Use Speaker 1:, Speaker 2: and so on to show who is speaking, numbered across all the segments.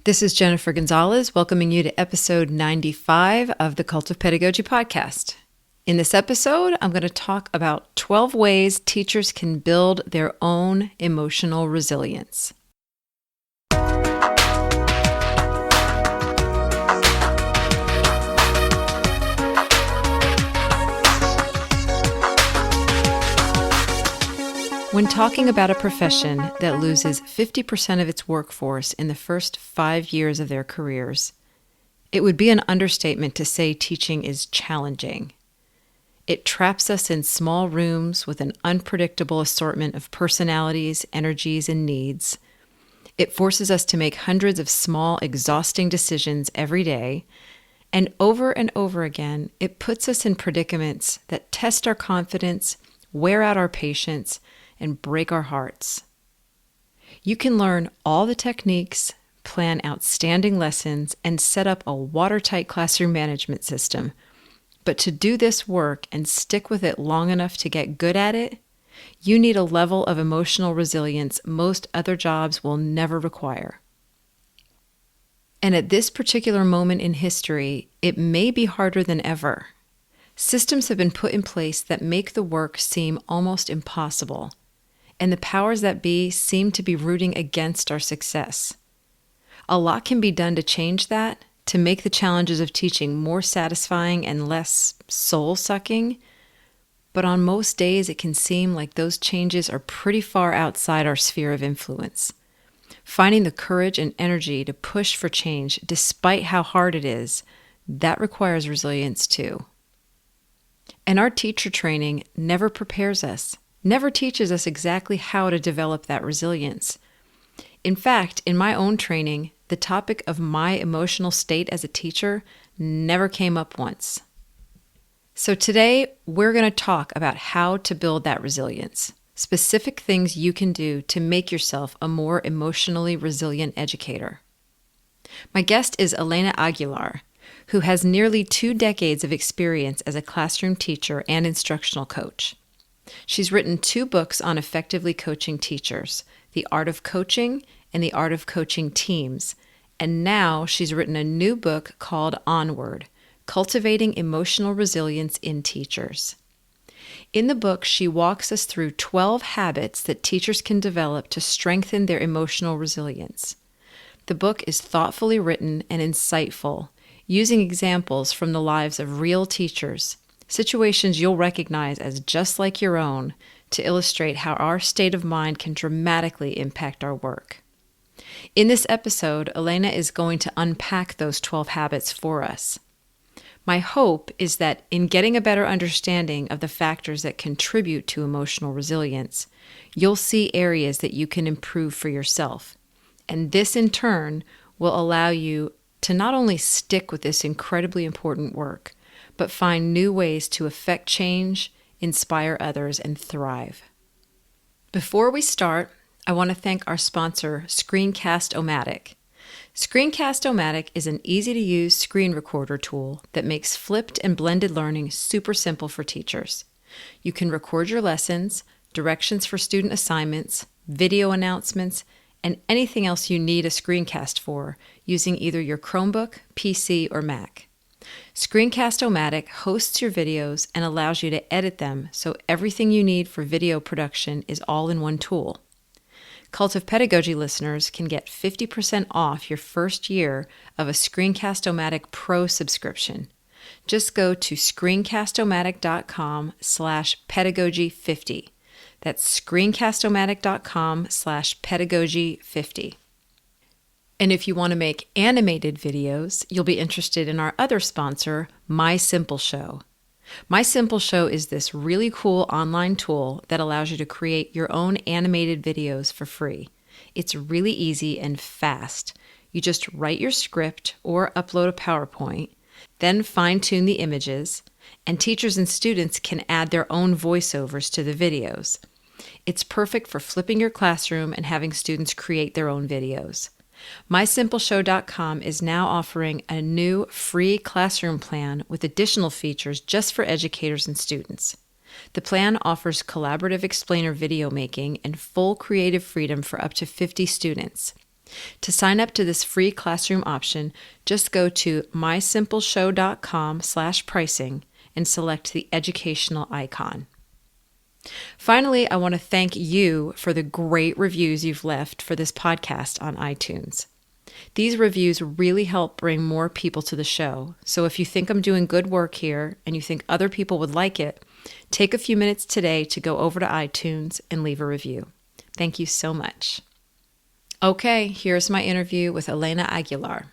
Speaker 1: This is Jennifer Gonzalez welcoming you to episode 95 of the Cult of Pedagogy podcast. In this episode, I'm going to talk about 12 ways teachers can build their own emotional resilience. When talking about a profession that loses 50% of its workforce in the first 5 years of their careers, it would be an understatement to say teaching is challenging. It traps us in small rooms with an unpredictable assortment of personalities, energies, and needs. It forces us to make hundreds of small, exhausting decisions every day, and over again, it puts us in predicaments that test our confidence, wear out our patience, and break our hearts. You can learn all the techniques, plan outstanding lessons, and set up a watertight classroom management system. But to do this work and stick with it long enough to get good at it, you need a level of emotional resilience most other jobs will never require. And at this particular moment in history, it may be harder than ever. Systems have been put in place that make the work seem almost impossible, and the powers that be seem to be rooting against our success. A lot can be done to change that, to make the challenges of teaching more satisfying and less soul-sucking, but on most days it can seem like those changes are pretty far outside our sphere of influence. Finding the courage and energy to push for change, despite how hard it is, that requires resilience too. And our teacher training never prepares us, never teaches us exactly how to develop that resilience. In fact, in my own training, the topic of my emotional state as a teacher never came up once. So today, we're going to talk about how to build that resilience, specific things you can do to make yourself a more emotionally resilient educator. My guest is Elena Aguilar, who has nearly 2 decades of experience as a classroom teacher and instructional coach. She's written 2 books on effectively coaching teachers, The Art of Coaching and The Art of Coaching Teams, and now she's written a new book called Onward, Cultivating Emotional Resilience in Teachers. In the book, she walks us through 12 habits that teachers can develop to strengthen their emotional resilience. The book is thoughtfully written and insightful, using examples from the lives of real teachers, situations you'll recognize as just like your own, to illustrate how our state of mind can dramatically impact our work. In this episode, Elena is going to unpack those 12 habits for us. My hope is that in getting a better understanding of the factors that contribute to emotional resilience, you'll see areas that you can improve for yourself. And this, in turn, will allow you to not only stick with this incredibly important work, but find new ways to affect change, inspire others, and thrive. Before we start, I want to thank our sponsor, Screencast-O-Matic. Screencast-O-Matic is an easy-to-use screen recorder tool that makes flipped and blended learning super simple for teachers. You can record your lessons, directions for student assignments, video announcements, and anything else you need a screencast for using either your Chromebook, PC, or Mac. Screencast-O-Matic hosts your videos and allows you to edit them so everything you need for video production is all in one tool. Cult of Pedagogy listeners can get 50% off your first year of a Screencast-O-Matic Pro subscription. Just go to screencast-o-matic.com/pedagogy50. That's screencast-o-matic.com/pedagogy50. And if you want to make animated videos, you'll be interested in our other sponsor, My Simple Show. My Simple Show is this really cool online tool that allows you to create your own animated videos for free. It's really easy and fast. You just write your script or upload a PowerPoint, then fine-tune the images, and teachers and students can add their own voiceovers to the videos. It's perfect for flipping your classroom and having students create their own videos. MySimpleShow.com is now offering a new free classroom plan with additional features just for educators and students. The plan offers collaborative explainer video making and full creative freedom for up to 50 students. To sign up to this free classroom option, just go to mysimpleshow.com/pricing and select the educational icon. Finally, I want to thank you for the great reviews you've left for this podcast on iTunes. These reviews really help bring more people to the show. So if you think I'm doing good work here and you think other people would like it, take a few minutes today to go over to iTunes and leave a review. Thank you so much. Okay, here's my interview with Elena Aguilar.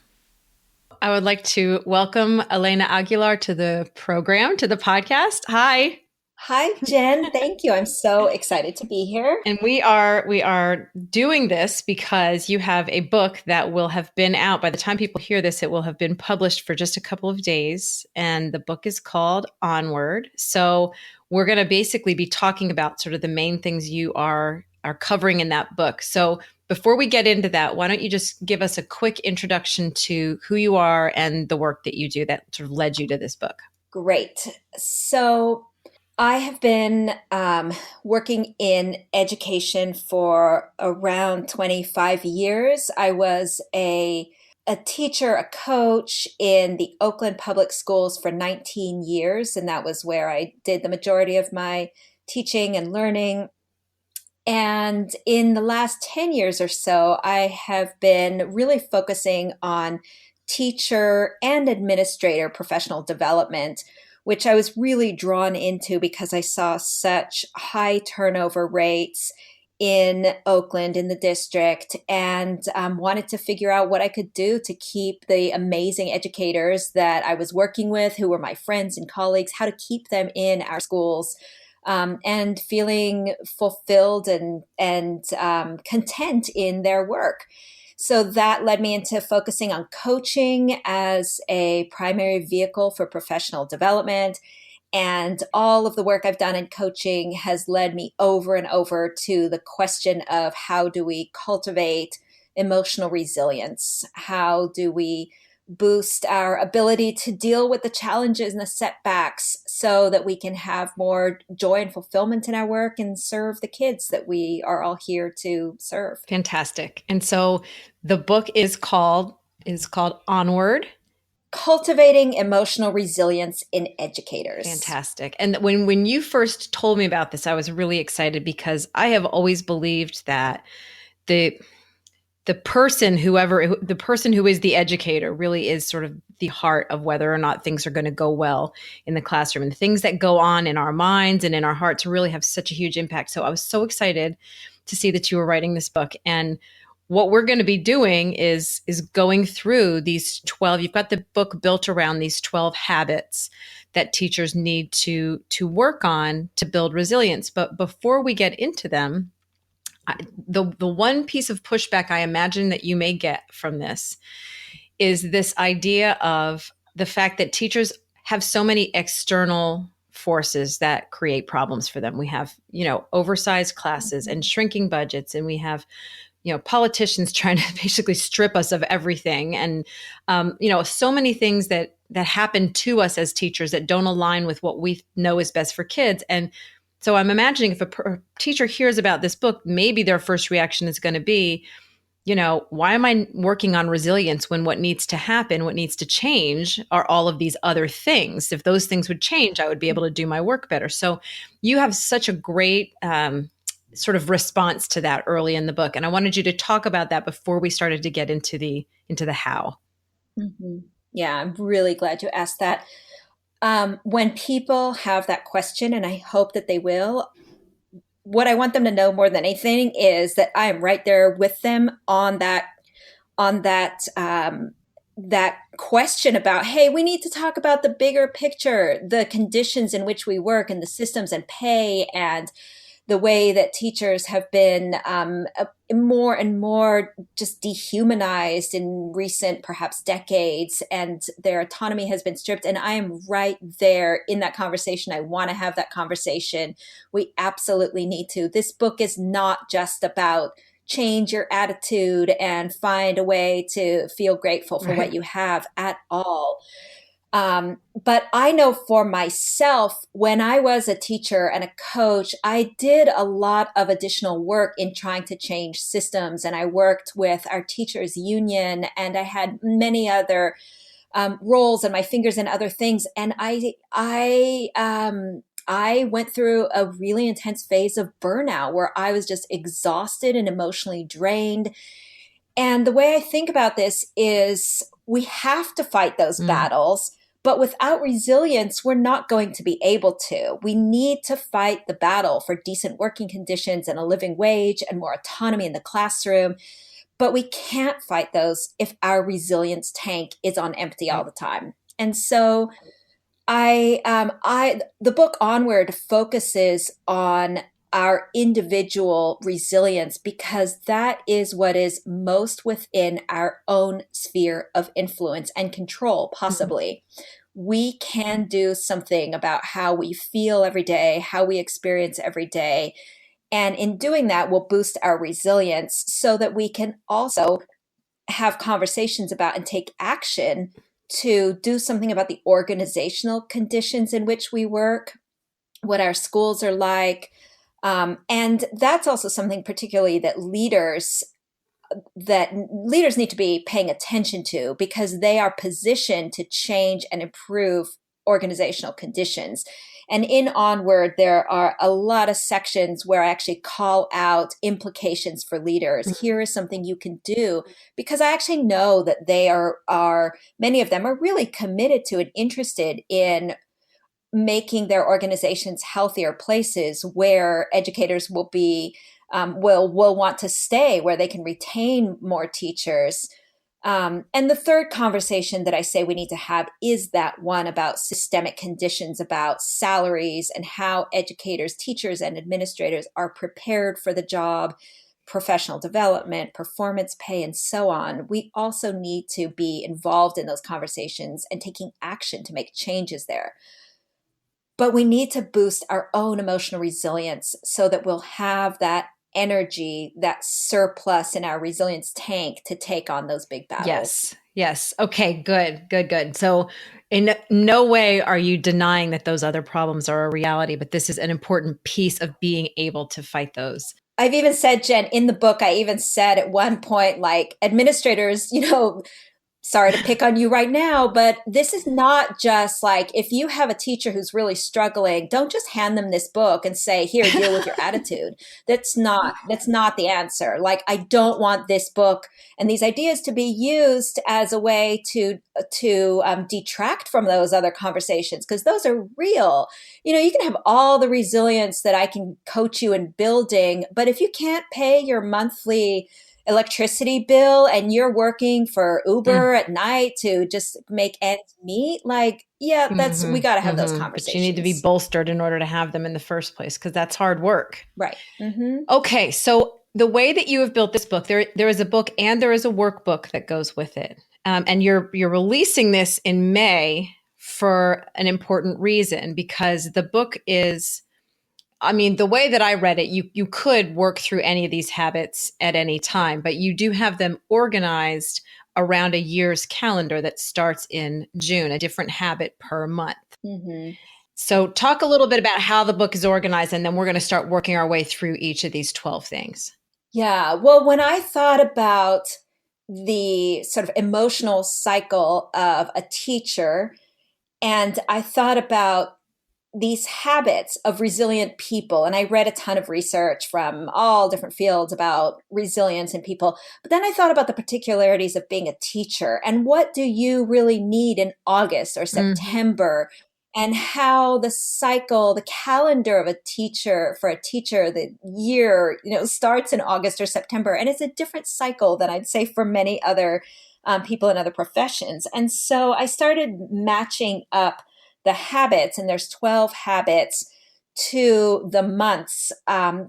Speaker 1: I would like to welcome Elena Aguilar to the program, to the podcast. Hi.
Speaker 2: Hi, Jen. Thank you. I'm so excited to be here.
Speaker 1: And we are doing this because you have a book that will have been out by the time people hear this. It will have been published for just a couple of days, and the book is called Onward. So we're going to basically be talking about sort of the main things you are covering in that book. So before we get into that, why don't you just give us a quick introduction to who you are and the work that you do that sort of led you to this book?
Speaker 2: Great. So I have been working in education for around 25 years. I was a teacher, a coach in the Oakland public schools for 19 years, and that was where I did the majority of my teaching and learning. And in the last 10 years or so, I have been really focusing on teacher and administrator professional development, which I was really drawn into because I saw such high turnover rates in Oakland, in the district, and wanted to figure out what I could do to keep the amazing educators that I was working with, who were my friends and colleagues, how to keep them in our schools. And feeling fulfilled and content in their work. So that led me into focusing on coaching as a primary vehicle for professional development. And all of the work I've done in coaching has led me over and over to the question of how do we cultivate emotional resilience? How do we boost our ability to deal with the challenges and the setbacks so that we can have more joy and fulfillment in our work and serve the kids that we are all here to serve.
Speaker 1: Fantastic. And so the book is called Onward.
Speaker 2: Cultivating emotional resilience in educators.
Speaker 1: Fantastic. And when you first told me about this, I was really excited because I have always believed that the person who is the educator really is sort of the heart of whether or not things are going to go well in the classroom, and the things that go on in our minds and in our hearts really have such a huge impact. So I was so excited to see that you were writing this book. And what we're going to be doing is going through these 12, you've got the book built around these 12 habits that teachers need to work on to build resilience. But before we get into them, the one piece of pushback I imagine that you may get from this is this idea of the fact that teachers have so many external forces that create problems for them. We have, oversized classes and shrinking budgets, and we have, politicians trying to basically strip us of everything. And, so many things that happen to us as teachers that don't align with what we know is best for kids. And so I'm imagining if a teacher hears about this book, maybe their first reaction is going to be, why am I working on resilience when what needs to happen, what needs to change are all of these other things? If those things would change, I would be able to do my work better. So you have such a great sort of response to that early in the book. And I wanted you to talk about that before we started to get into the how.
Speaker 2: Mm-hmm. Yeah, I'm really glad you asked that. When people have that question, and I hope that they will, what I want them to know more than anything is that I am right there with them on that question about, hey, we need to talk about the bigger picture, the conditions in which we work and the systems and pay and the way that teachers have been more and more just dehumanized in recent, perhaps decades, and their autonomy has been stripped. And I am right there in that conversation. I want to have that conversation. We absolutely need to. This book is not just about change your attitude and find a way to feel grateful for what you have at all. But I know for myself, when I was a teacher and a coach, I did a lot of additional work in trying to change systems. And I worked with our teachers union, and I had many other roles and my fingers in other things. And I went through a really intense phase of burnout where I was just exhausted and emotionally drained. And the way I think about this is we have to fight those
Speaker 1: Mm.
Speaker 2: battles, but without resilience, we're not going to be able to. We need to fight the battle for decent working conditions and a living wage and more autonomy in the classroom. But we can't fight those if our resilience tank is on empty all
Speaker 1: Right.
Speaker 2: the time. And so the book Onward focuses on our individual resilience because that is what is most within our own sphere of influence and control,
Speaker 1: Mhm.
Speaker 2: possibly. We can do something about how we feel every day, how we experience every day. And in doing that, we'll boost our resilience so that we can also have conversations about and take action to do something about the organizational conditions in which we work, what our schools are like. And that's also something particularly that leaders need to be paying attention to because they are positioned to change and improve organizational conditions. And in Onward, there are a lot of sections where I actually call out implications for leaders. Here is something you can do because I actually know that they are many of them are really committed to and interested in making their organizations healthier places where educators will want to stay, where they can retain more teachers. And the third conversation that I say we need to have is that one about systemic conditions, about salaries, and how educators, teachers, and administrators are prepared for the job, professional development, performance pay, and so on. We also need to be involved in those conversations and taking action to make changes there. But we need to boost our own emotional resilience so that we'll have that energy, that surplus in our resilience tank to take on those big battles.
Speaker 1: Yes. Yes. Okay. Good. Good. Good. So, in no way are you denying that those other problems are a reality, but this is an important piece of being able to fight those.
Speaker 2: I've even said, Jen, in the book, I even said at one point, like administrators, sorry to pick on you right now, but this is not just like if you have a teacher who's really struggling, don't just hand them this book and say, "Here, deal with your attitude." That's not the answer. Like I don't want this book and these ideas to be used as a way to detract from those other conversations because those are real. You can have all the resilience that I can coach you in building, but if you can't pay your monthly electricity bill and you're working for
Speaker 1: Mm.
Speaker 2: Uber at night to just make ends meet, like, yeah, we got to have those
Speaker 1: But you need to be
Speaker 2: conversations.
Speaker 1: bolstered in order to have them in the first place because that's hard work.
Speaker 2: Right. Mm-hmm.
Speaker 1: Okay, so the way that you have built this book, there is a book and there is a workbook that goes with it, and you're releasing this in May for an important reason because the book is. I mean, the way that I read it, you could work through any of these habits at any time, but you do have them organized around a year's calendar that starts in June, a different habit per month.
Speaker 2: Mm-hmm.
Speaker 1: So, talk a little bit about how the book is organized, and then we're going to start working our way through each of these 12 things.
Speaker 2: Yeah. Well, when I thought about the sort of emotional cycle of a teacher, and I thought about these habits of resilient people. And I read a ton of research from all different fields about resilience in people. But then I thought about the particularities of being a teacher and what do you really need in August or
Speaker 1: Mm.
Speaker 2: September, and how the cycle, the calendar of a teacher for a teacher, the year, starts in August or September. And it's a different cycle than I'd say for many other people in other professions. And so I started matching up the habits, and there's 12 habits to the months,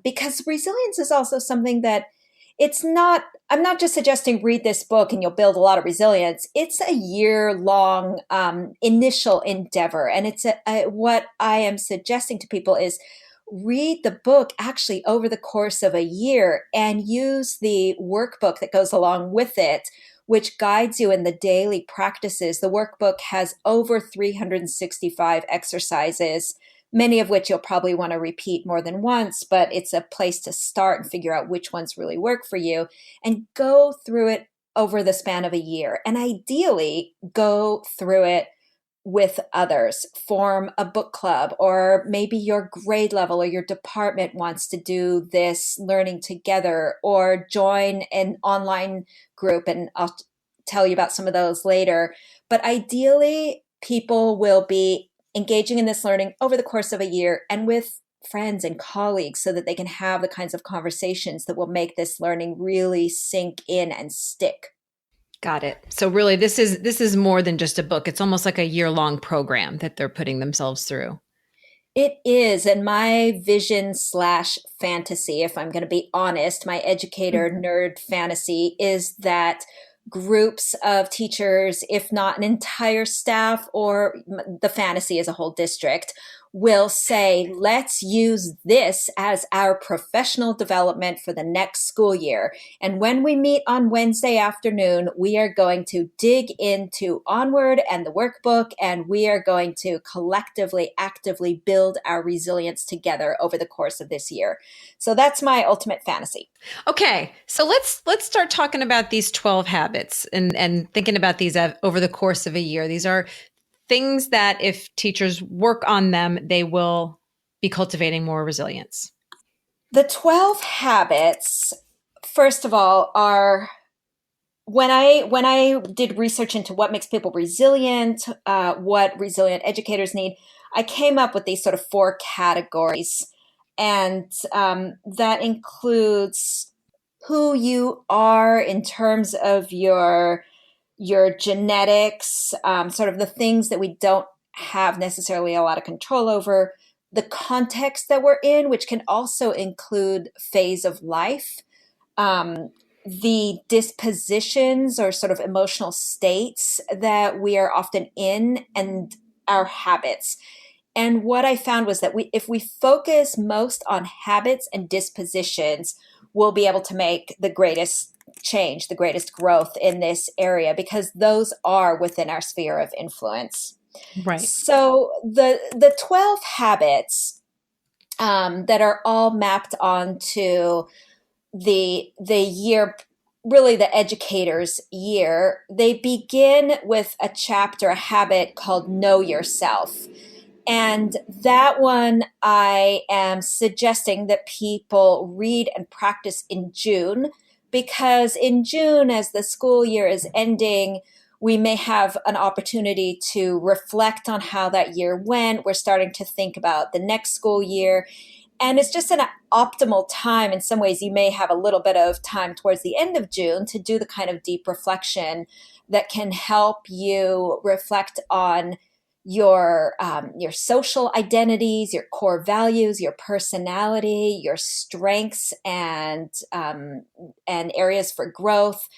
Speaker 2: because resilience is also something that I'm not just suggesting read this book and you'll build a lot of resilience. It's a year long initial endeavor. And what I am suggesting to people is read the book actually over the course of a year and use the workbook that goes along with it which guides you in the daily practices. The workbook has over 365 exercises, many of which you'll probably want to repeat more than once, but it's a place to start and figure out which ones really work for you and go through it over the span of a year. And ideally, go through it with others, form a book club, or maybe your grade level or your department wants to do this learning together, or join an online group. And I'll tell you about some of those later. But ideally, people will be engaging in this learning over the course of a year and with friends and colleagues so that they can have the kinds of conversations that will make this learning really sink in and stick.
Speaker 1: Got it. So really this is more than just a book. It's almost like a year-long program that they're putting themselves through.
Speaker 2: It is. And my vision slash fantasy, if I'm going to be honest, my educator nerd fantasy is that groups of teachers, if not an entire staff or the fantasy as a whole district, will say, let's use this as our professional development for the next school year. And when we meet on Wednesday afternoon, we are going to dig into Onward and the workbook, and we are going to collectively, actively build our resilience together over the course of this year. So that's my ultimate fantasy.
Speaker 1: Okay, so let's start talking about these 12 habits and thinking about these over the course of a year. These are things that if teachers work on them, they will be cultivating more resilience.
Speaker 2: The 12 habits, first of all, are when I did research into what makes people resilient, what resilient educators need, I came up with these sort of 4 categories. And that includes who you are in terms of your genetics, sort of the things that we don't have necessarily a lot of control over, the context that we're in, which can also include phase of life, the dispositions or sort of emotional states that we are often in, and our habits. And what I found was that if we focus most on habits and dispositions, we'll be able to make the greatest change, the greatest growth in this area, because those are within our sphere of influence.
Speaker 1: Right.
Speaker 2: So the 12 habits that are all mapped onto the year, really the educator's year, they begin with a chapter, a habit called Know Yourself. And that one I am suggesting that people read and practice in June, because in June, as the school year is ending, we may have an opportunity to reflect on how that year went. We're starting to think about the next school year. And it's just an optimal time. In some ways, you may have a little bit of time towards the end of June to do the kind of deep reflection that can help you reflect on your social identities, your core values, your personality, your strengths, and areas for growth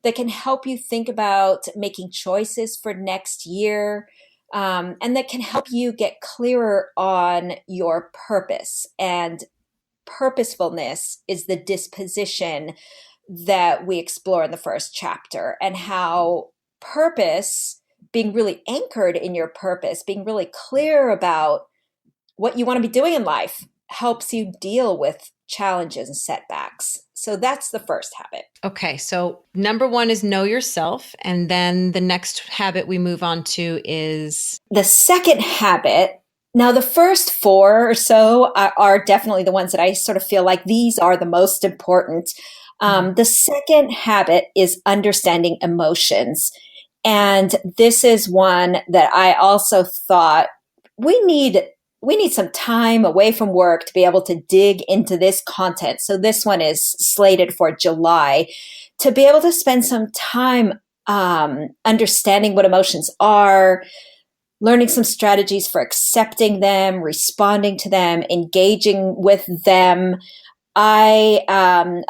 Speaker 2: that can help you think about making choices for next year, and that can help you get clearer on your purpose. And purposefulness is the disposition that we explore in the first chapter, and how purpose, being really anchored in your purpose, being really clear about what you want to be doing in life, helps you deal with challenges and setbacks. So that's the first habit.
Speaker 1: Okay, so number 1 is know yourself. And then the next habit we move on to is?
Speaker 2: The second habit. Now, the first 4 or so are definitely the ones that I sort of feel like these are the most important. The second habit is understanding emotions. And this is one that I also thought we need some time away from work to be able to dig into this content. So this one is slated for July, to be able to spend some time understanding what emotions are, learning some strategies for accepting them, responding to them, engaging with them. A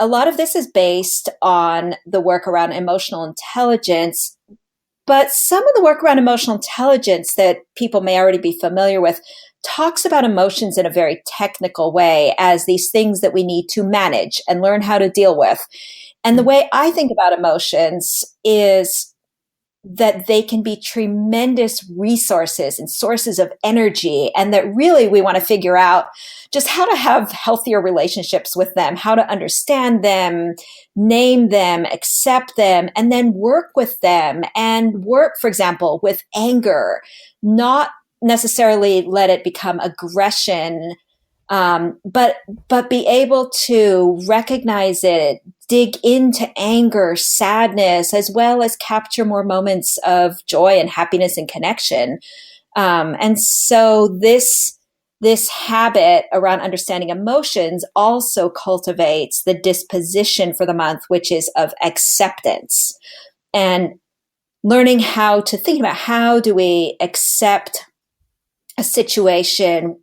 Speaker 2: lot of this is based on the work around emotional intelligence. But some of the work around emotional intelligence that people may already be familiar with talks about emotions in a very technical way as these things that we need to manage and learn how to deal with. And the way I think about emotions is that they can be tremendous resources and sources of energy, and that really we want to figure out just how to have healthier relationships with them, how to understand them, name them, accept them, and then work with them, and work, for example, with anger, not necessarily let it become aggression, but be able to recognize it, dig into anger, sadness, as well as capture more moments of joy and happiness and connection. And so this habit around understanding emotions also cultivates the disposition for the month, which is of acceptance, and learning how to think about how do we accept a situation.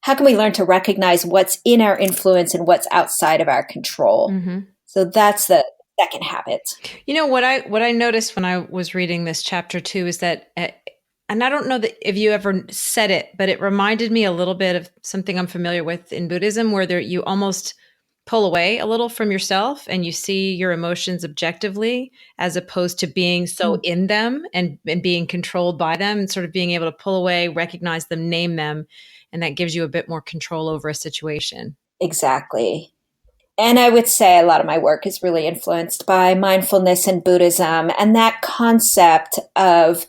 Speaker 2: How can we learn to recognize what's in our influence and what's outside of our control?
Speaker 1: Mm-hmm.
Speaker 2: So that's the second habit.
Speaker 1: You know, what I noticed when I was reading this chapter too is that, and I don't know that if you ever said it, but it reminded me a little bit of something I'm familiar with in Buddhism, where you almost pull away a little from yourself and you see your emotions objectively, as opposed to being so in them and being controlled by them, and sort of being able to pull away, recognize them, name them. And that gives you a bit more control over a situation.
Speaker 2: Exactly. And I would say a lot of my work is really influenced by mindfulness and Buddhism, and that concept of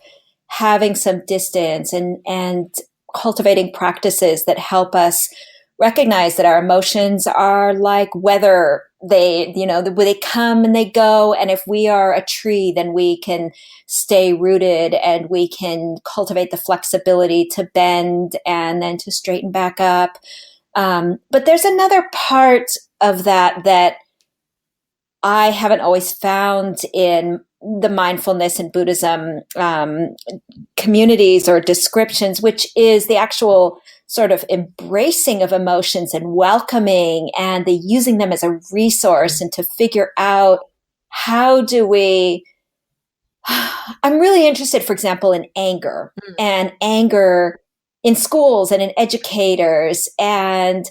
Speaker 2: having some distance and cultivating practices that help us recognize that our emotions are like weather. They come and they go. And if we are a tree, then we can stay rooted and we can cultivate the flexibility to bend and then to straighten back up. But there's another part of that I haven't always found in the mindfulness and Buddhism communities or descriptions, which is the actual sort of embracing of emotions and welcoming and the using them as a resource, and to figure out how do we. I'm really interested, for example, in anger and anger in schools and in educators, and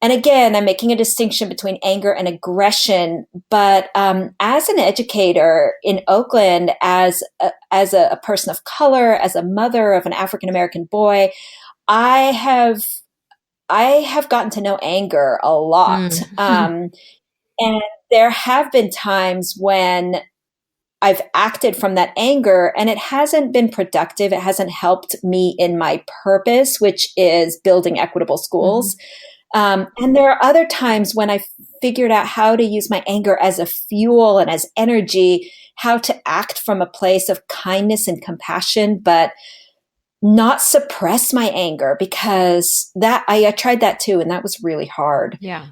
Speaker 2: again, I'm making a distinction between anger and aggression. But as an educator in Oakland, as a person of color, as a mother of an African American boy, I have gotten to know anger a lot, and there have been times when I've acted from that anger, and it hasn't been productive. It hasn't helped me in my purpose, which is building equitable schools. And there are other times when I figured out how to use my anger as a fuel and as energy, how to act from a place of kindness and compassion, but not suppress my anger, because that I tried that too, and that was really hard.
Speaker 1: Yeah.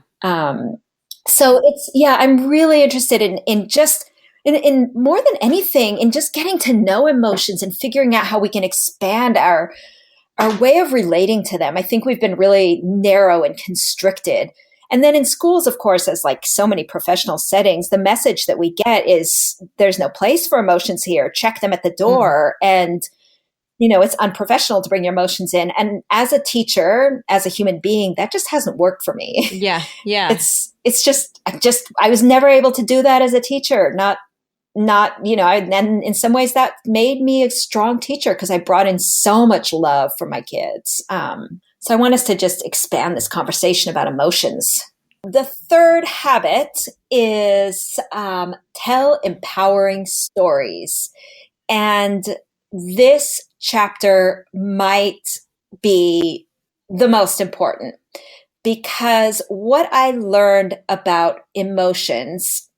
Speaker 2: So I'm really interested in just in more than anything, in just getting to know emotions and figuring out how we can expand our way of relating to them. I think we've been really narrow and constricted. And then in schools, of course, as like so many professional settings, the message that we get is there's no place for emotions here. Check them at the door. And, it's unprofessional to bring your emotions in. And as a teacher, as a human being, that just hasn't worked for me.
Speaker 1: Yeah. Yeah.
Speaker 2: I was never able to do that as a teacher. And in some ways that made me a strong teacher, because I brought in so much love for my kids. So I want us to just expand this conversation about emotions. The third habit is tell empowering stories. And this chapter might be the most important, because what I learned about emotions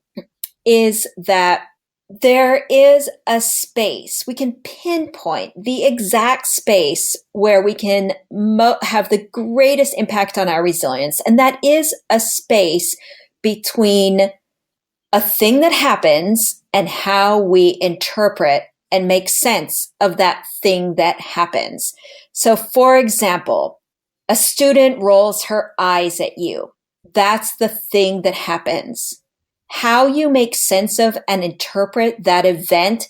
Speaker 2: is that there is a space. We can pinpoint the exact space where we can have the greatest impact on our resilience. And that is a space between a thing that happens and how we interpret and make sense of that thing that happens. So, for example, a student rolls her eyes at you. That's the thing that happens. How you make sense of and interpret that event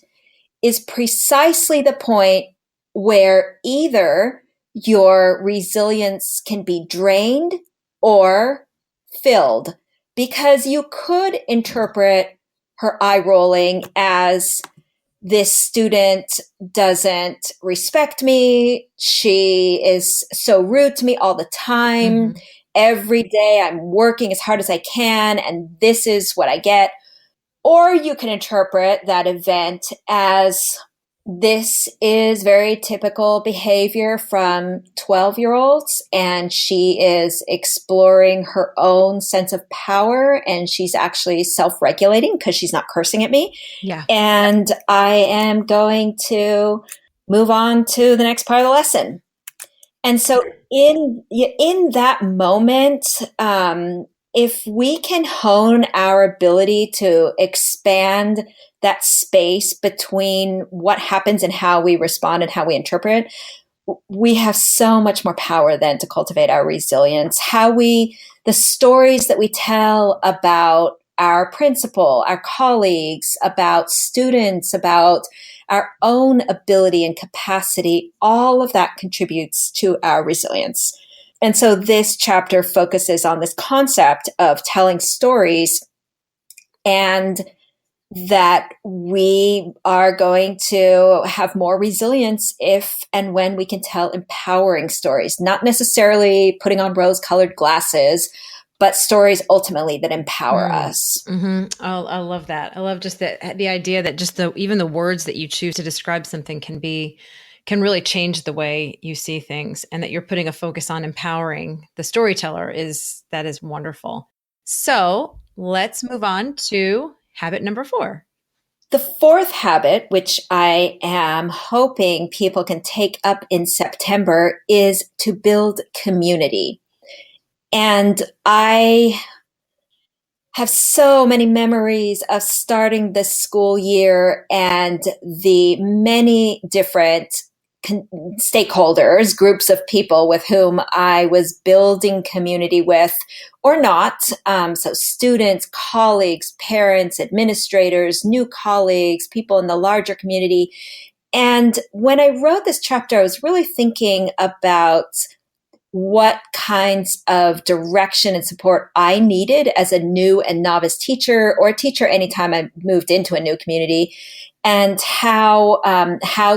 Speaker 2: is precisely the point where either your resilience can be drained or filled. because you could interpret her eye rolling as this student doesn't respect me. She is so rude to me all the time.
Speaker 1: Mm-hmm.
Speaker 2: Every day I'm working as hard as I can, and this is what I get. Or you can interpret that event as this is very typical behavior from 12-year-olds, and she is exploring her own sense of power, and she's actually self-regulating because she's not cursing at me.
Speaker 1: Yeah.
Speaker 2: And I am going to move on to the next part of the lesson. And so in that moment, if we can hone our ability to expand that space between what happens and how we respond and how we interpret, we have so much more power then to cultivate our resilience. The stories that we tell about our principal, our colleagues, about students, about our own ability and capacity, all of that contributes to our resilience. And so this chapter focuses on this concept of telling stories, and that we are going to have more resilience if and when we can tell empowering stories, not necessarily putting on rose-colored glasses, but stories ultimately that empower us.
Speaker 1: Mm-hmm. Oh, I love that. I love just the idea that just even the words that you choose to describe something can really change the way you see things, and that you're putting a focus on empowering the storyteller is wonderful. So let's move on to habit number 4.
Speaker 2: The fourth habit, which I am hoping people can take up in September, is to build community. And I have so many memories of starting this school year and the many different stakeholders, groups of people with whom I was building community with or not. So students, colleagues, parents, administrators, new colleagues, people in the larger community. And when I wrote this chapter, I was really thinking about what kinds of direction and support I needed as a new and novice teacher, or a teacher anytime I moved into a new community, and how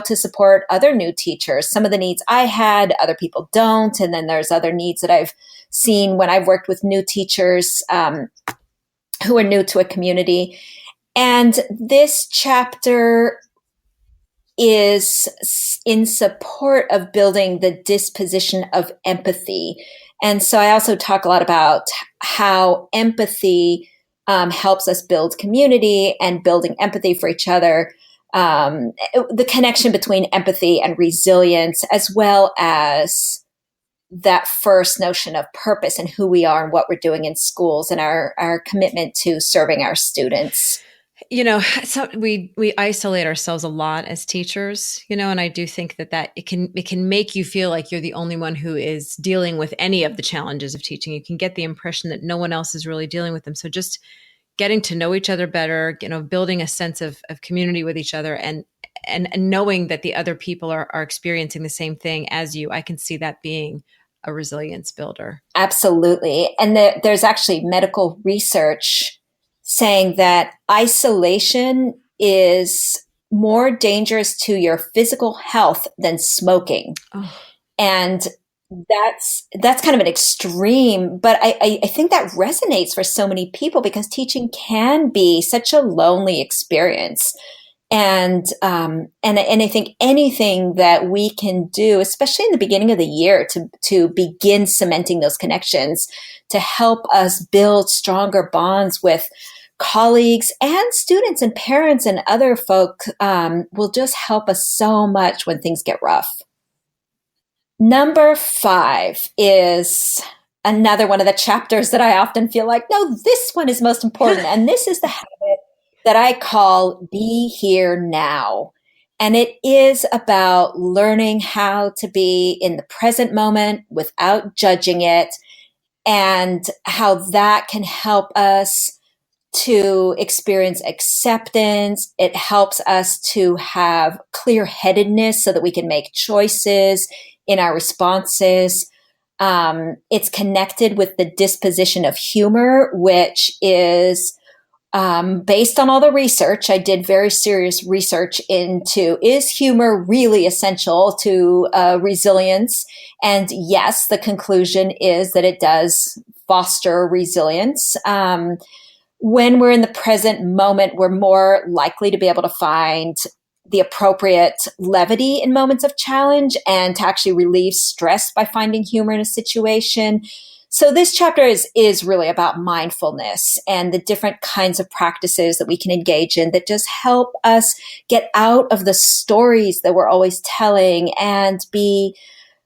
Speaker 2: to support other new teachers. Some of the needs I had, other people don't, and then there's other needs that I've seen when I've worked with new teachers who are new to a community. And this chapter is in support of building the disposition of empathy. And so I also talk a lot about how empathy helps us build community, and building empathy for each other, the connection between empathy and resilience, as well as that first notion of purpose and who we are and what we're doing in schools, and our commitment to serving our students.
Speaker 1: So we isolate ourselves a lot as teachers, and I do think that it can make you feel like you're the only one who is dealing with any of the challenges of teaching. You can get the impression that no one else is really dealing with them. So just getting to know each other better, building a sense of community with each other, and knowing that the other people are experiencing the same thing as you, I can see that being a resilience builder.
Speaker 2: Absolutely. And there's actually medical research saying that isolation is more dangerous to your physical health than smoking.
Speaker 1: Oh.
Speaker 2: And that's kind of an extreme, but I think that resonates for so many people, because teaching can be such a lonely experience. And I think anything that we can do, especially in the beginning of the year, to begin cementing those connections, to help us build stronger bonds with colleagues and students and parents and other folk, will just help us so much when things get rough. Number 5 is another one of the chapters that I often feel like, no, this one is most important. And this is the habit that I call Be Here Now. And it is about learning how to be in the present moment without judging it, and how that can help us to experience acceptance. It helps us to have clear-headedness so that we can make choices in our responses. It's connected with the disposition of humor, which is based on all the research. I did very serious research into, is humor really essential to resilience? And yes, the conclusion is that it does foster resilience. When we're in the present moment, we're more likely to be able to find the appropriate levity in moments of challenge and to actually relieve stress by finding humor in a situation. So this chapter is really about mindfulness and the different kinds of practices that we can engage in that just help us get out of the stories that we're always telling and be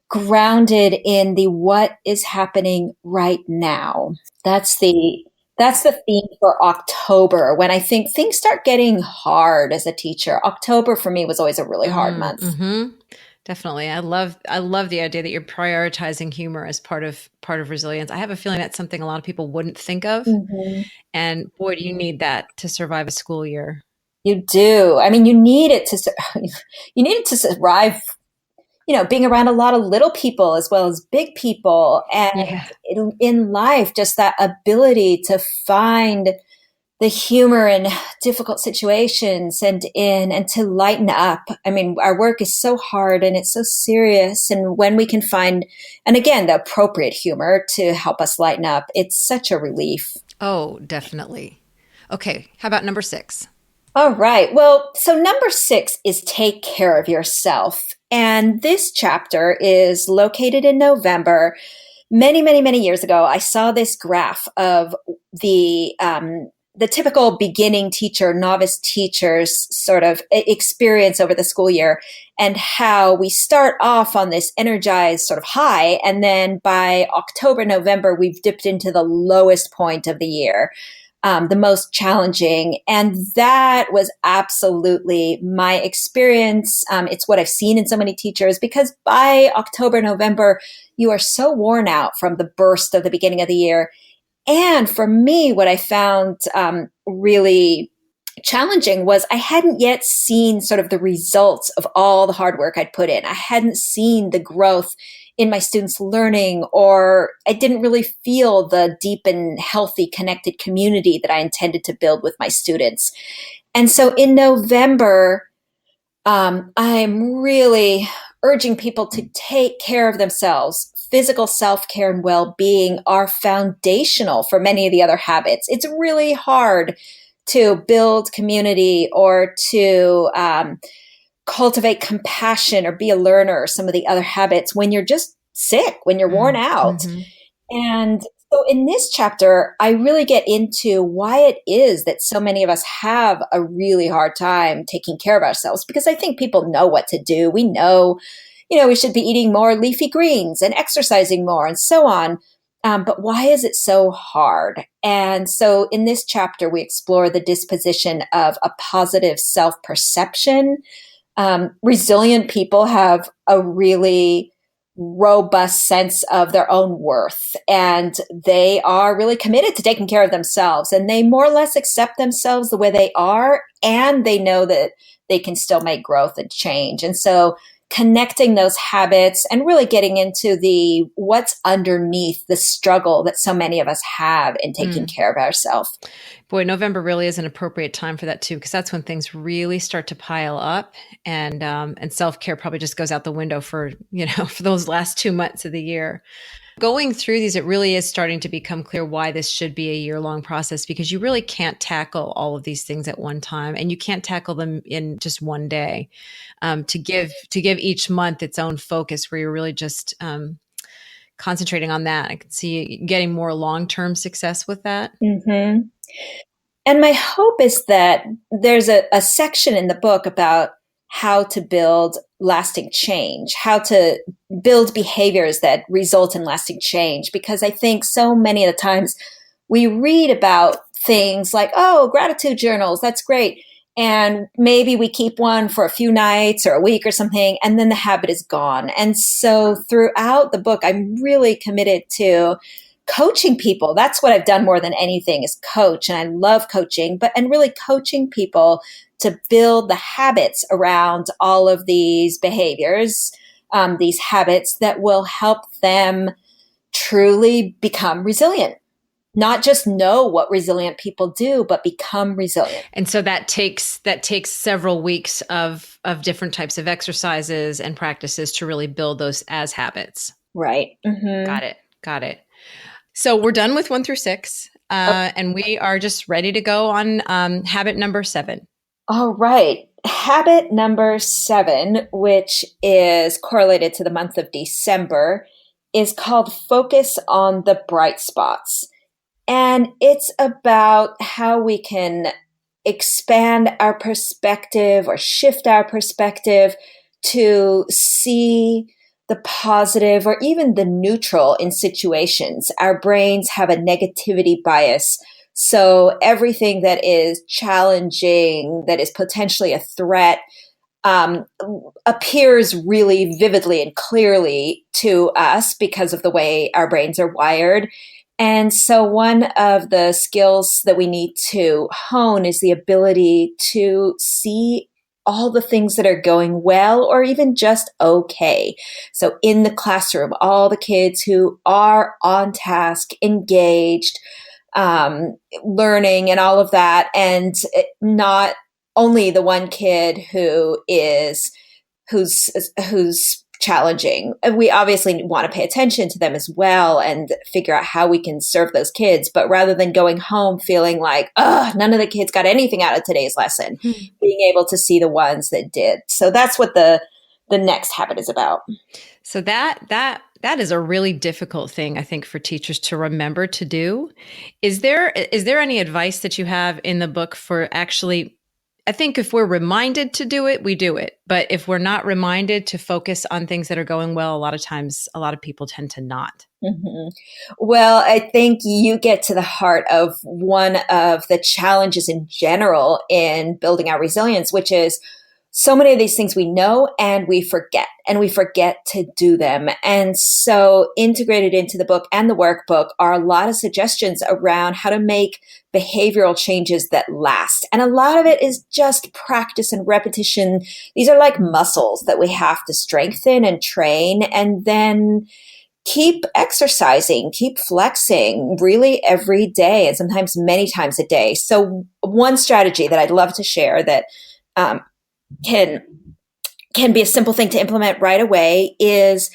Speaker 2: grounded in the what is happening right now. That's the that's the theme for October, when I think things start getting hard as a teacher. October for me was always a really hard month.
Speaker 1: Mm-hmm. Definitely. I love the idea that you're prioritizing humor as part of resilience. I have a feeling that's something a lot of people wouldn't think of.
Speaker 2: Mhm.
Speaker 1: And boy, do you need that to survive a school year.
Speaker 2: You do. I mean, you need it to you need it to survive, being around a lot of little people as well as big people. And
Speaker 1: Yeah.
Speaker 2: in life, just that ability to find the humor in difficult situations and to lighten up. I mean, our work is so hard and it's so serious. And when we can find, and again, the appropriate humor to help us lighten up, it's such a relief.
Speaker 1: Oh, definitely. Okay. How about number 6?
Speaker 2: All right. Well, so number 6 is take care of yourself. And this chapter is located in November. Many, many, many years ago, I saw this graph of the typical beginning teacher, novice teacher's sort of experience over the school year, and how we start off on this energized sort of high. And then by October, November, we've dipped into the lowest point of the year. The most challenging. And that was absolutely my experience. It's what I've seen in so many teachers, because by October, November, you are so worn out from the burst of the beginning of the year. And for me, what I found really challenging was I hadn't yet seen sort of the results of all the hard work I'd put in. I hadn't seen the growth in my students' learning, or I didn't really feel the deep and healthy connected community that I intended to build with my students. And so in November, I'm really urging people to take care of themselves. Physical self-care and well-being are foundational for many of the other habits. It's really hard to build community or to cultivate compassion or be a learner or some of the other habits when you're just sick, when you're worn out.
Speaker 1: Mm-hmm.
Speaker 2: And so in this chapter, I really get into why it is that so many of us have a really hard time taking care of ourselves, because I think people know what to do. We know, we should be eating more leafy greens and exercising more and so on. But why is it so hard? And so in this chapter, we explore the disposition of a positive self-perception. Resilient people have a really robust sense of their own worth, and they are really committed to taking care of themselves, and they more or less accept themselves the way they are, and they know that they can still make growth and change. And so connecting those habits and really getting into the what's underneath the struggle that so many of us have in taking care of ourselves.
Speaker 1: Boy, November really is an appropriate time for that too, because that's when things really start to pile up, and self-care probably just goes out the window for for those last 2 months of the year. Going through these, it really is starting to become clear why this should be a year-long process, because you really can't tackle all of these things at one time, and you can't tackle them in just one day. To give each month its own focus, where you're really just concentrating on that. I can see you getting more long-term success with that.
Speaker 2: Mm-hmm. And my hope is that there's a section in the book about how to build lasting change, how to build behaviors that result in lasting change. Because I think so many of the times we read about things like, oh, gratitude journals, that's great. And maybe we keep one for a few nights or a week or something, and then the habit is gone. And so throughout the book, I'm really committed to coaching people. That's what I've done more than anything, is coach. And I love coaching, and really coaching people to build the habits around all of these behaviors, these habits that will help them truly become resilient. Not just know what resilient people do, but become resilient.
Speaker 1: And so that takes several weeks of different types of exercises and practices to really build those as habits.
Speaker 2: Right. Mm-hmm.
Speaker 1: Got it. Got it. So we're done with 1 through 6, and we are just ready to go on habit number 7.
Speaker 2: All right. Habit number 7, which is correlated to the month of December, is called focus on the bright spots. And it's about how we can expand our perspective or shift our perspective to see the positive or even the neutral in situations. Our brains have a negativity bias. So everything that is challenging, that is potentially a threat, um, appears really vividly and clearly to us because of the way our brains are wired. And so one of the skills that we need to hone is the ability to see all the things that are going well or even just okay. So in the classroom, all the kids who are on task, engaged, learning and all of that, and not only the one kid who's challenging. We obviously want to pay attention to them as well and figure out how we can serve those kids. But rather than going home feeling like, oh, none of the kids got anything out of today's lesson, being able to see the ones that did. So that's what the next habit is about.
Speaker 1: So that is a really difficult thing, I think, for teachers to remember to do. Is there any advice that you have in the book for actually? I think if we're reminded to do it, we do it. But if we're not reminded to focus on things that are going well, a lot of times, a lot of people tend to not.
Speaker 2: Mm-hmm. Well, I think you get to the heart of one of the challenges in general in building our resilience, which is so many of these things we know and we forget to do them. And so integrated into the book and the workbook are a lot of suggestions around how to make behavioral changes that last. And a lot of it is just practice and repetition. These are like muscles that we have to strengthen and train, and then keep exercising, keep flexing really every day, and sometimes many times a day. So one strategy that I'd love to share that can be a simple thing to implement right away is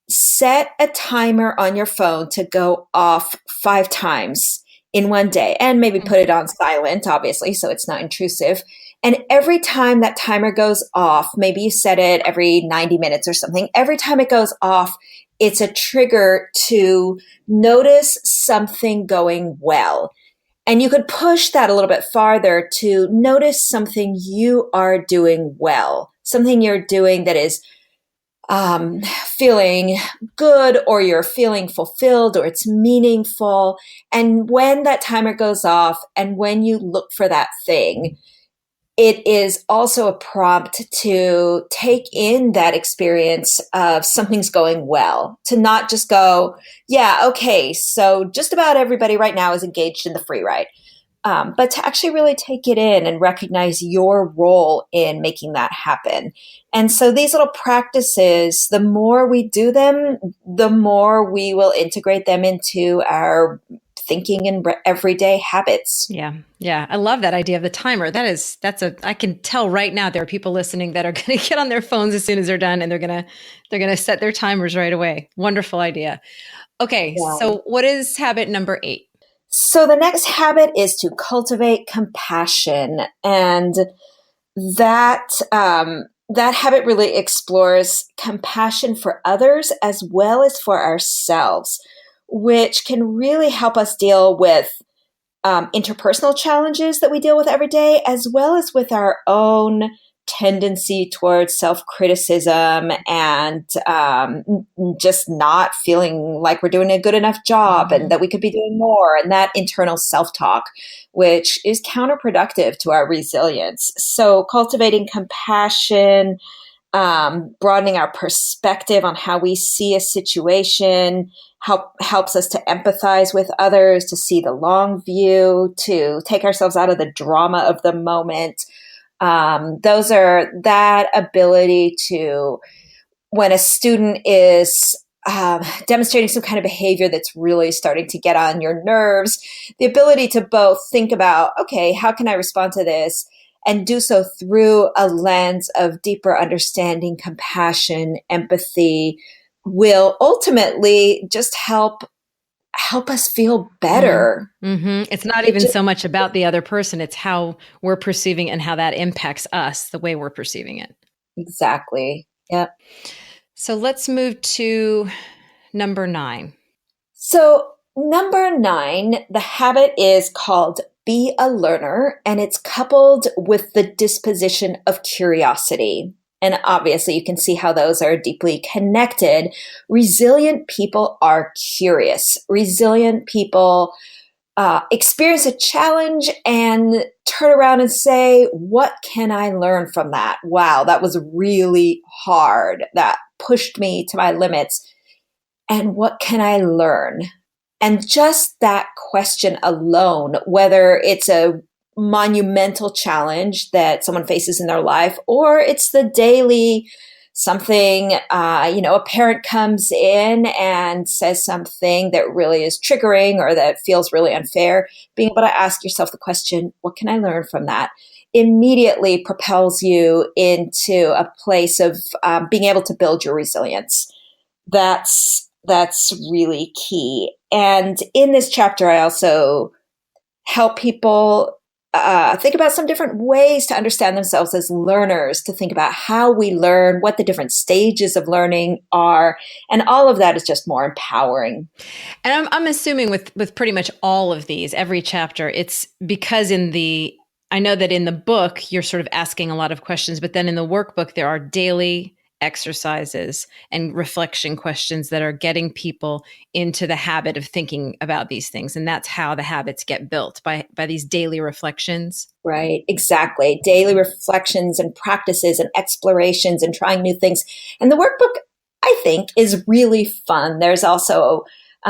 Speaker 2: set a timer on your phone to go off 5 times in one day, and maybe put it on silent, obviously, so it's not intrusive. And every time that timer goes off, maybe you set it every 90 minutes or something, every time it goes off, it's a trigger to notice something going well. And you could push that a little bit farther to notice something you are doing well, something you're doing that is feeling good, or you're feeling fulfilled, or it's meaningful. And when that timer goes off and when you look for that thing, it is also a prompt to take in that experience of something's going well, to not just go, yeah, okay, so just about everybody right now is engaged in the free ride. But to actually really take it in and recognize your role in making that happen. And so these little practices, the more we do them, the more we will integrate them into our thinking and everyday habits.
Speaker 1: Yeah. Yeah. I love that idea of the timer. I can tell right now there are people listening that are going to get on their phones as soon as they're done, and they're going to set their timers right away. Wonderful idea. Okay. Yeah. So what is habit number 8?
Speaker 2: So the next habit is to cultivate compassion. And that habit really explores compassion for others as well as for ourselves, which can really help us deal with interpersonal challenges that we deal with every day, as well as with our own tendency towards self-criticism and just not feeling like we're doing a good enough job and that we could be doing more, and that internal self-talk, which is counterproductive to our resilience. So cultivating compassion, broadening our perspective on how we see a situation, helps us to empathize with others, to see the long view, to take ourselves out of the drama of the moment. Those are that ability to, when a student is demonstrating some kind of behavior that's really starting to get on your nerves, the ability to both think about, okay, how can I respond to this? And do so through a lens of deeper understanding, compassion, empathy will ultimately just help us feel better.
Speaker 1: Mm-hmm. It's not
Speaker 2: It
Speaker 1: even
Speaker 2: just,
Speaker 1: so much about the other person. It's how we're perceiving and how that impacts us, the way we're perceiving it.
Speaker 2: exactly. Yep.
Speaker 1: So let's move to number 9.
Speaker 2: So, number 9, the habit is called be a learner, and it's coupled with the disposition of curiosity. And obviously, you can see how those are deeply connected. Resilient people are curious. Resilient people experience a challenge and turn around and say, what can I learn from that? Wow, that was really hard. That pushed me to my limits. And what can I learn? And just that question alone, whether it's a monumental challenge that someone faces in their life, or it's the daily something, a parent comes in and says something that really is triggering or that feels really unfair, being able to ask yourself the question, what can I learn from that? Immediately propels you into a place of being able to build your resilience. That's really key. And in this chapter, I also help people think about some different ways to understand themselves as learners, to think about how we learn, what the different stages of learning are, and all of that is just more empowering.
Speaker 1: And I'm assuming with pretty much all of these, every chapter, it's because I know that in the book, you're sort of asking a lot of questions, but then in the workbook, there are daily exercises and reflection questions that are getting people into the habit of thinking about these things. And that's how the habits get built by these daily reflections.
Speaker 2: Right, exactly. Daily reflections and practices and explorations and trying new things. And the workbook, I think, is really fun. There's also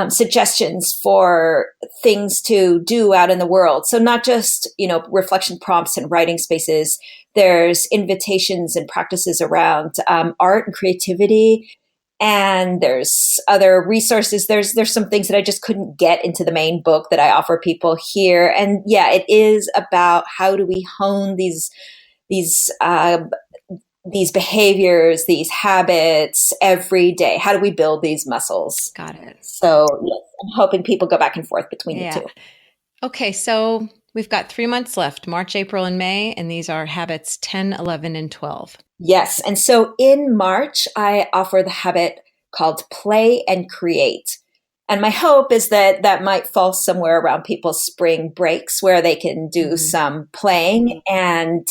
Speaker 2: suggestions for things to do out in the world. So not just, reflection prompts and writing spaces. There's invitations and practices around art and creativity. And there's other resources. There's some things that I just couldn't get into the main book that I offer people here. And yeah, it is about how do we hone these behaviors, these habits every day? How do we build these muscles?
Speaker 1: Got it.
Speaker 2: So yes, I'm hoping people go back and forth between the two.
Speaker 1: Okay, so we've got 3 months left, March, April, and May, and these are habits 10, 11, and 12.
Speaker 2: Yes. And so in March, I offer the habit called play and create. And my hope is that that might fall somewhere around people's spring breaks where they can do some playing and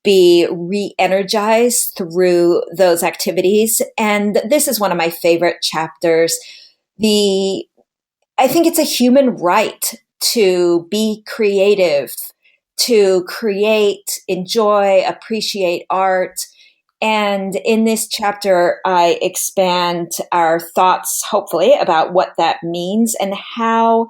Speaker 2: be re-energized through those activities. And this is one of my favorite chapters. I think it's a human right to be creative, to create, enjoy, appreciate art. And in this chapter, I expand our thoughts, hopefully, about what that means and how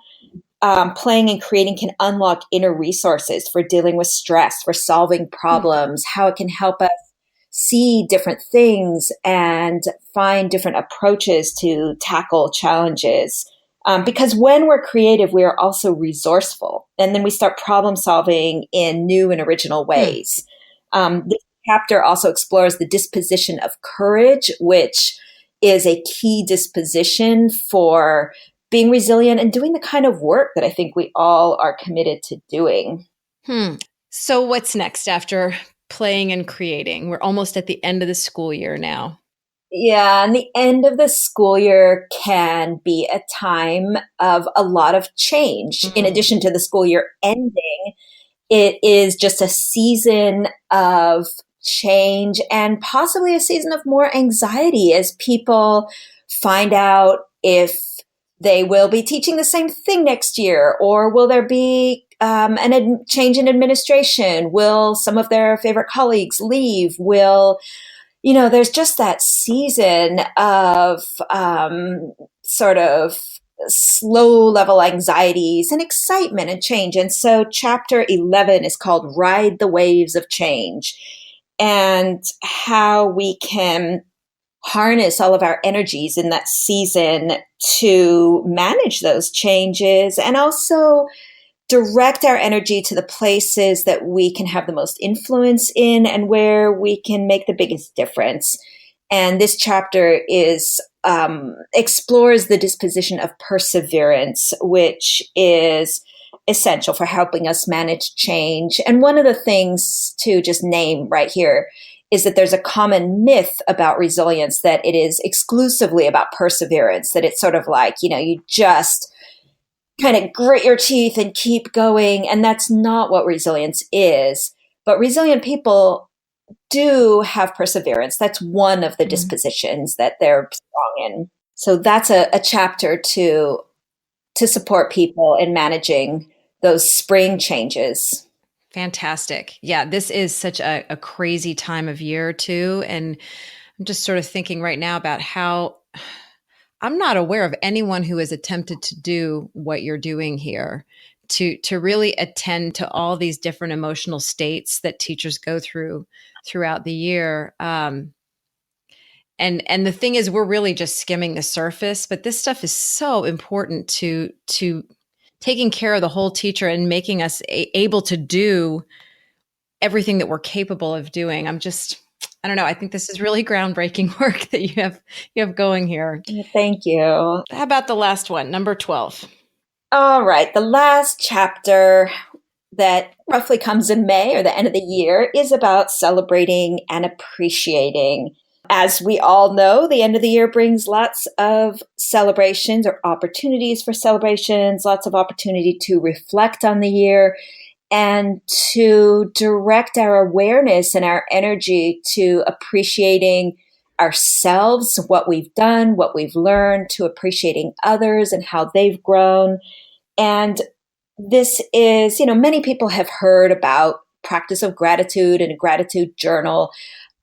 Speaker 2: playing and creating can unlock inner resources for dealing with stress, for solving problems, how it can help us see different things and find different approaches to tackle challenges. Because when we're creative, we are also resourceful. And then we start problem solving in new and original ways. This chapter also explores the disposition of courage, which is a key disposition for being resilient and doing the kind of work that I think we all are committed to doing.
Speaker 1: So what's next after playing and creating? We're almost at the end of the school year now.
Speaker 2: Yeah, and the end of the school year can be a time of a lot of change. In addition to the school year ending, it is just a season of change and possibly a season of more anxiety as people find out if they will be teaching the same thing next year, or will there be change in administration? Will some of their favorite colleagues leave? There's just that season of sort of slow level anxieties and excitement and change. And so chapter 11 is called Ride the Waves of Change, and how we can harness all of our energies in that season to manage those changes and also direct our energy to the places that we can have the most influence in and where we can make the biggest difference. And this chapter is explores the disposition of perseverance, which is essential for helping us manage change. And one of the things to just name right here is that there's a common myth about resilience that it is exclusively about perseverance, that it's sort of like, you just kind of grit your teeth and keep going. And that's not what resilience is. But resilient people do have perseverance. That's one of the dispositions that they're strong in. So that's a chapter to support people in managing those spring changes.
Speaker 1: Fantastic. Yeah, this is such a crazy time of year too. And I'm just sort of thinking right now about how I'm not aware of anyone who has attempted to do what you're doing here, to really attend to all these different emotional states that teachers go through throughout the year. And the thing is, we're really just skimming the surface, but this stuff is so important to taking care of the whole teacher and making us able to do everything that we're capable of doing. I don't know. I think this is really groundbreaking work that you have going here.
Speaker 2: Thank you.
Speaker 1: How about the last one, number 12?
Speaker 2: All right. The last chapter that roughly comes in May or the end of the year is about celebrating and appreciating. As we all know, the end of the year brings lots of celebrations or opportunities for celebrations, lots of opportunity to reflect on the year and to direct our awareness and our energy to appreciating ourselves, what we've done, what we've learned, to appreciating others and how they've grown. And this is, many people have heard about practice of gratitude and a gratitude journal.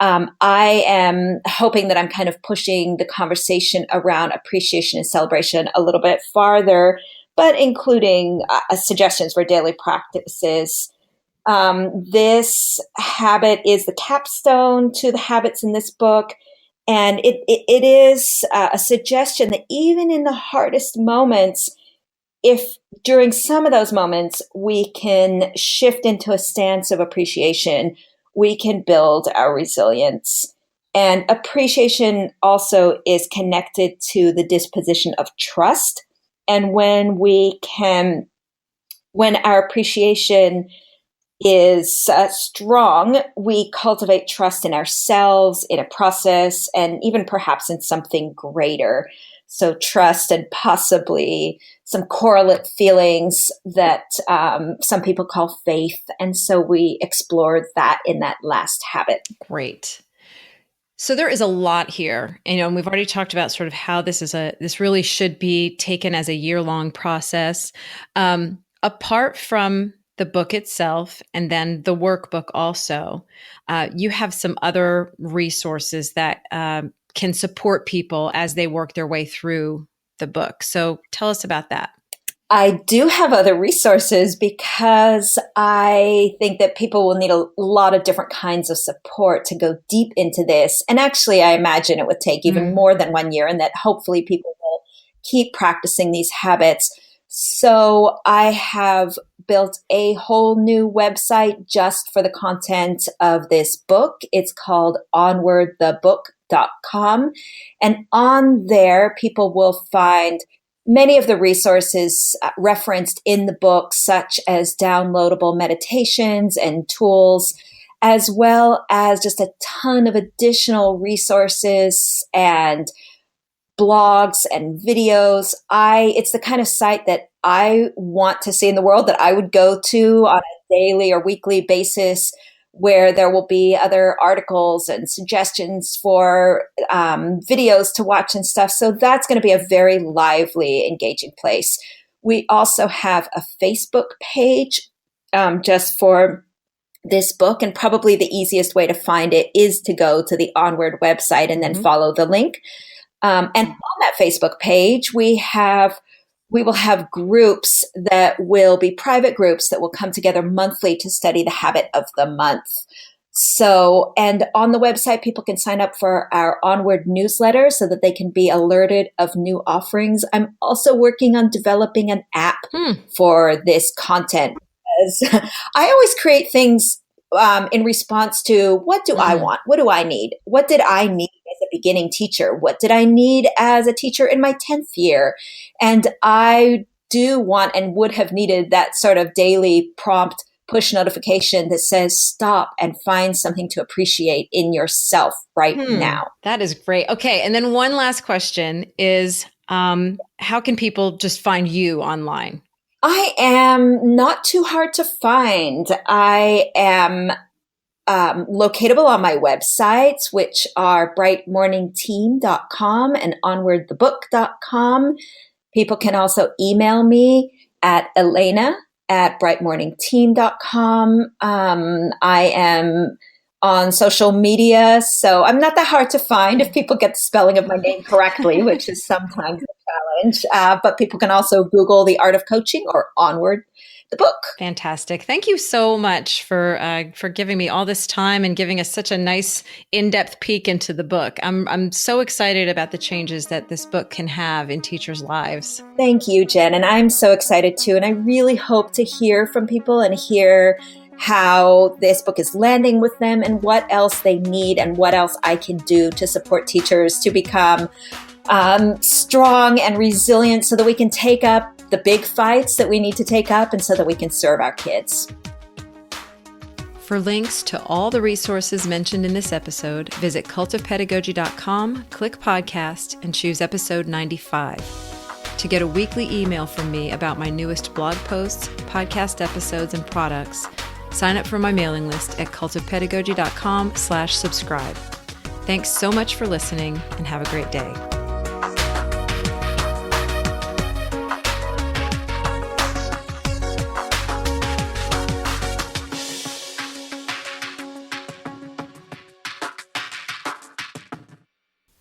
Speaker 2: I am hoping that I'm kind of pushing the conversation around appreciation and celebration a little bit farther, but including suggestions for daily practices. This habit is the capstone to the habits in this book. And it is a suggestion that even in the hardest moments, if during some of those moments we can shift into a stance of appreciation, we can build our resilience. And appreciation also is connected to the disposition of trust. And when our appreciation is strong, we cultivate trust in ourselves, in a process, and even perhaps in something greater. So trust and possibly some correlate feelings that some people call faith. And so we explored that in that last habit.
Speaker 1: Great. So there is a lot here, and we've already talked about sort of how this really should be taken as a year-long process. Apart from the book itself and then the workbook also, you have some other resources that can support people as they work their way through the book. So tell us about that.
Speaker 2: I do have other resources because I think that people will need a lot of different kinds of support to go deep into this. And actually, I imagine it would take even more than 1 year, and that hopefully people will keep practicing these habits. So I have built a whole new website just for the content of this book. It's called onwardthebook.com. And on there, people will find many of the resources referenced in the book, such as downloadable meditations and tools, as well as just a ton of additional resources and blogs and videos. It's the kind of site that I want to see in the world, that I would go to on a daily or weekly basis, where there will be other articles and suggestions for videos to watch and stuff. So that's going to be a very lively, engaging place. We also have a Facebook page just for this book, and probably the easiest way to find it is to go to the Onward website and then follow the link. And on that Facebook page, we will have groups that will be private groups that will come together monthly to study the habit of the month. So, and on the website, people can sign up for our Onward newsletter so that they can be alerted of new offerings. I'm also working on developing an app for this content. I always create things in response to what do I want? What do I need? What did I need as a beginning teacher? What did I need as a teacher in my 10th year? And I do want and would have needed that sort of daily prompt push notification that says stop and find something to appreciate in yourself right now.
Speaker 1: That is great. Okay. And then one last question is how can people just find you online?
Speaker 2: I am not too hard to find. I am locatable on my websites, which are brightmorningteam.com and onwardthebook.com. People can also email me at elena@brightmorningteam.com. I am on social media, so I'm not that hard to find if people get the spelling of my name correctly, which is sometimes a challenge. But people can also Google The Art of Coaching or Onward the Book.
Speaker 1: Fantastic. Thank you so much for giving me all this time and giving us such a nice in-depth peek into the book. I'm so excited about the changes that this book can have in teachers' lives.
Speaker 2: Thank you, Jen. And I'm so excited too. And I really hope to hear from people and hear how this book is landing with them and what else they need and what else I can do to support teachers to become strong and resilient so that we can take up the big fights that we need to take up and so that we can serve our kids.
Speaker 1: For links to all the resources mentioned in this episode, visit cultofpedagogy.com, click podcast, and choose episode 95. To get a weekly email from me about my newest blog posts, podcast episodes, and products, sign up for my mailing list at cultofpedagogy.com/subscribe. Thanks so much for listening and have a great day.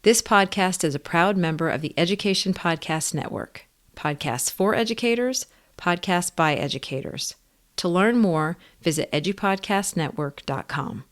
Speaker 1: This podcast is a proud member of the Education Podcast Network. Podcasts for educators, podcasts by educators. To learn more, visit edupodcastnetwork.com.